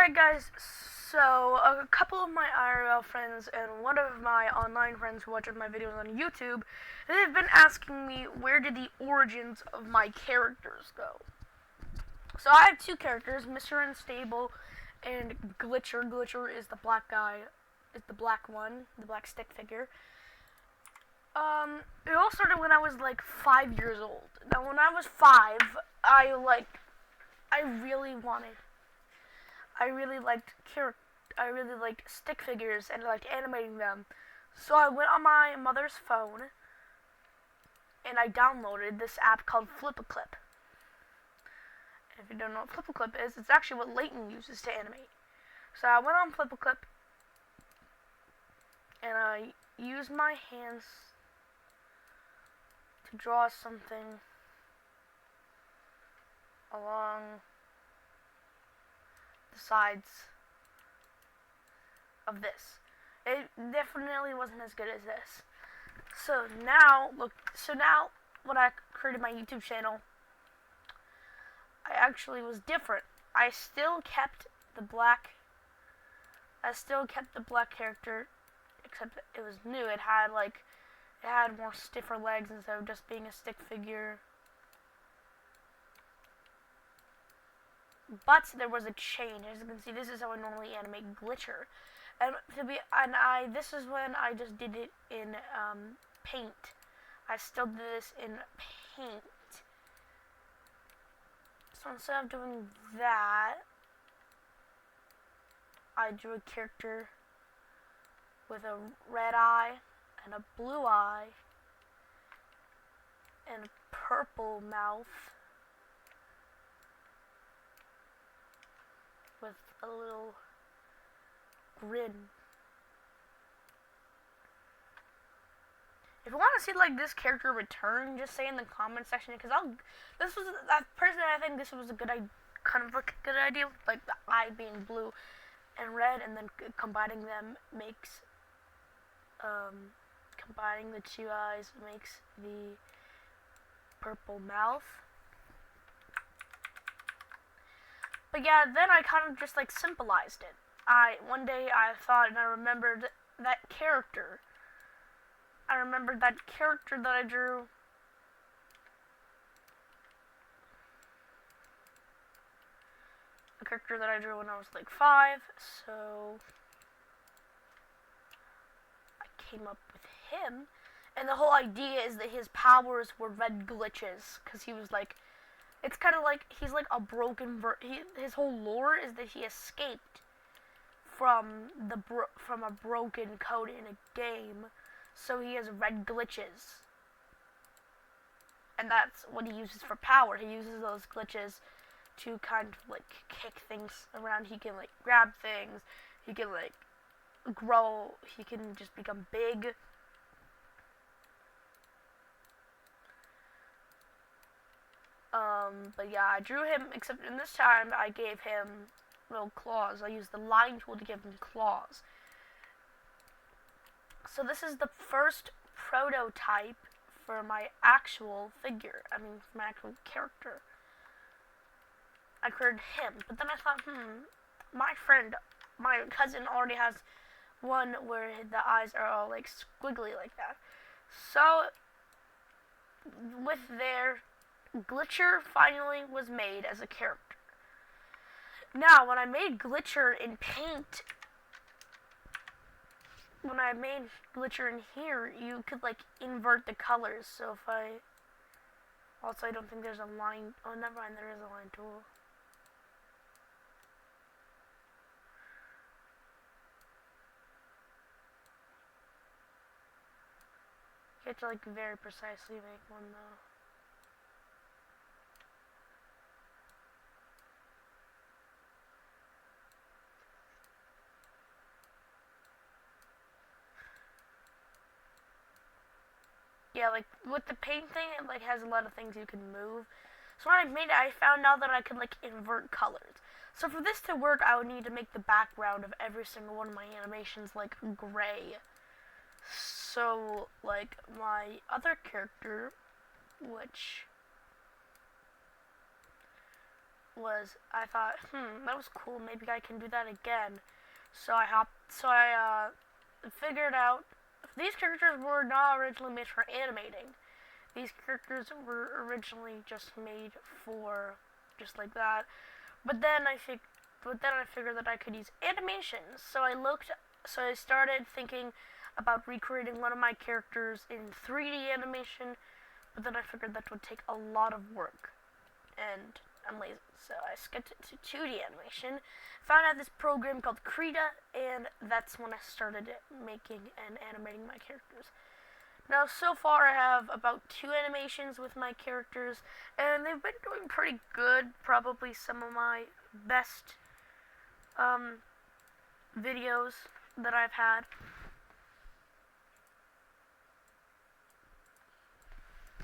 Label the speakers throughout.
Speaker 1: Alright guys, so a couple of my IRL friends and one of my online friends who watches my videos on YouTube, they've been asking me where did the origins of my characters go. So I have two characters, Mr. Unstable and Glitcher. Glitcher is the black guy, is the black one, the black stick figure. It all started when I was like 5 years old. Now when I was 5, I really liked stick figures and I liked animating them. So I went on my mother's phone and I downloaded this app called Flip-A-Clip. If you don't know what Flip-A-Clip is, it's actually what Layton uses to animate. So I went on Flip-A-Clip and I used my hands to draw something along the sides of this. It definitely wasn't as good as this. So now when I created my YouTube channel, I actually was different. I still kept the black character, except it was new. It had more stiffer legs instead of just being a stick figure. But there was a change. As you can see, this is how I normally animate Glitcher. This is when I just did it in Paint. I still do this in Paint. So instead of doing that, I drew a character with a red eye and a blue eye and a purple mouth with a little grin. If you want to see this character return, just say in the comment section, because I think this was a good idea, good idea, like the eye being blue and red, and then combining them makes combining the two eyes makes the purple mouth. But yeah, then I kind of just symbolized it. One day I thought and I remembered that character. I remembered that character that I drew. A character that I drew when I was 5, so I came up with him. And the whole idea is that his powers were red glitches, because he was it's kind of he's a broken his whole lore is that he escaped from a broken code in a game, so he has red glitches, and that's what he uses for power. He uses those glitches to kind of kick things around. He can grab things, he can grow, he can just become big. But yeah, I drew him, except in this time I gave him little claws. I used the line tool to give him claws. So this is the first prototype for my actual figure. I mean, for my actual character. I created him, but then I thought, my cousin already has one where the eyes are all squiggly like that. So with their Glitcher finally was made as a character. Now, when I made Glitcher in Paint, in here, you could invert the colors. So if I don't think there's a line. Oh, never mind, there is a line tool. You have to very precisely make one though. Yeah, with the paint thing, it has a lot of things you can move. So when I made it, I found out that I could invert colors. So for this to work, I would need to make the background of every single one of my animations gray. So my other character, which was I thought, that was cool. Maybe I can do that again. So I figured out these characters were not originally made for animating. These characters were originally just made for just like that. But then I figured that I could use animations. So I started thinking about recreating one of my characters in 3D animation, but then I figured that would take a lot of work, and I'm lazy, so I skipped it to 2D animation. Found out this program called Krita, and that's when I started making and animating my characters. Now, so far I have about 2 animations with my characters, and they've been doing pretty good. Probably some of my best videos that I've had.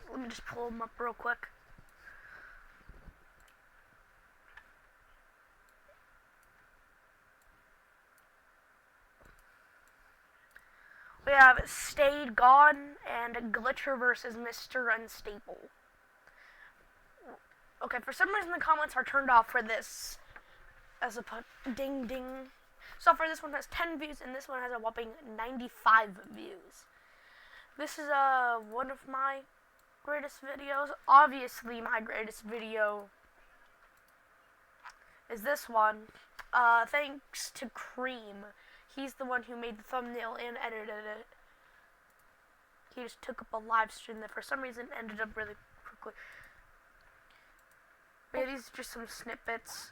Speaker 1: Let me just pull them up real quick. We have Stayed Gone and Glitcher versus Mr. Unstable. Okay, for some reason the comments are turned off for this. As a ding ding. So far this one has 10 views and this one has a whopping 95 views. This is one of my greatest videos. Obviously my greatest video is this one. Thanks to Cream. He's the one who made the thumbnail and edited it. He just took up a live stream that for some reason ended up really quickly. But yeah, these are just some snippets.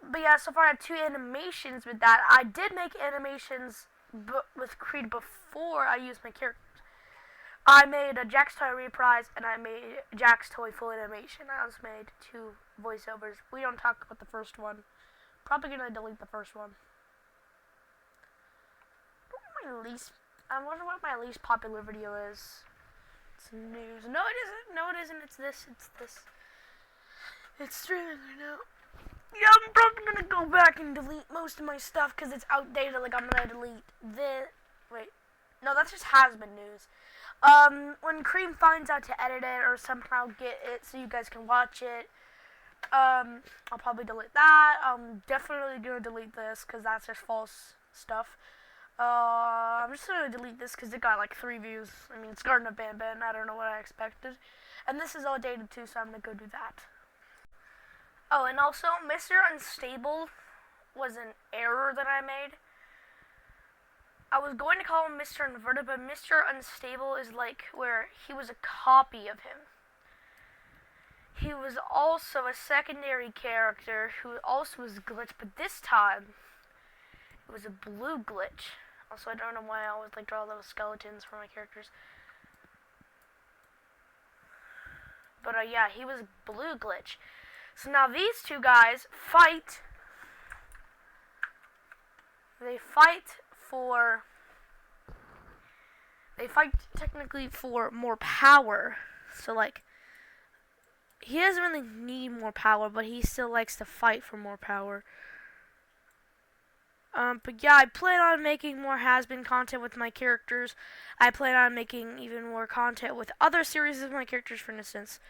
Speaker 1: But yeah, so far I have 2 animations with that. I did make animations with Creed before I used my characters. I made a Jack's Toy reprise and I made Jack's Toy full animation. I also made 2 voiceovers. We don't talk about the first one. Probably gonna delete the first one. I wonder what my least popular video is. It's news. No, it isn't. No, it isn't. It's this. It's this. It's streaming right now. Yeah, I'm probably gonna go back and delete most of my stuff because it's outdated. Like, I'm gonna delete this. Wait. No, that's just has-been news. When Cream finds out to edit it or somehow get it so you guys can watch it, I'll probably delete that. I'm definitely gonna delete this because that's just false stuff. I'm just gonna delete this because it got like 3 views. I mean, it's Garden of Banban. I don't know what I expected. And this is all dated too, so I'm gonna go do that. Oh, and also, Mr. Unstable was an error that I made. I was going to call him Mr. Inverted, but Mr. Unstable is like where he was a copy of him. He was also a secondary character who also was glitched, but this time it was a blue glitch. Also, I don't know why I always like draw little skeletons for my characters. But yeah, he was blue glitch. So now these 2 guys fight. They fight technically for more power. So like, he doesn't really need more power, but he still likes to fight for more power. But yeah, I plan on making more has-been content with my characters. I plan on making even more content with other series of my characters, for instance.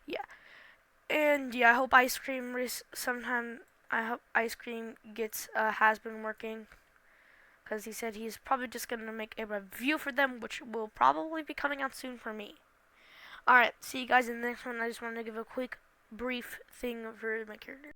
Speaker 1: Yeah. And yeah, I hope Ice Cream gets has-been working. Because he said he's probably just going to make a review for them, which will probably be coming out soon for me. Alright, see you guys in the next one. I just wanted to give a quick, brief thing for my character.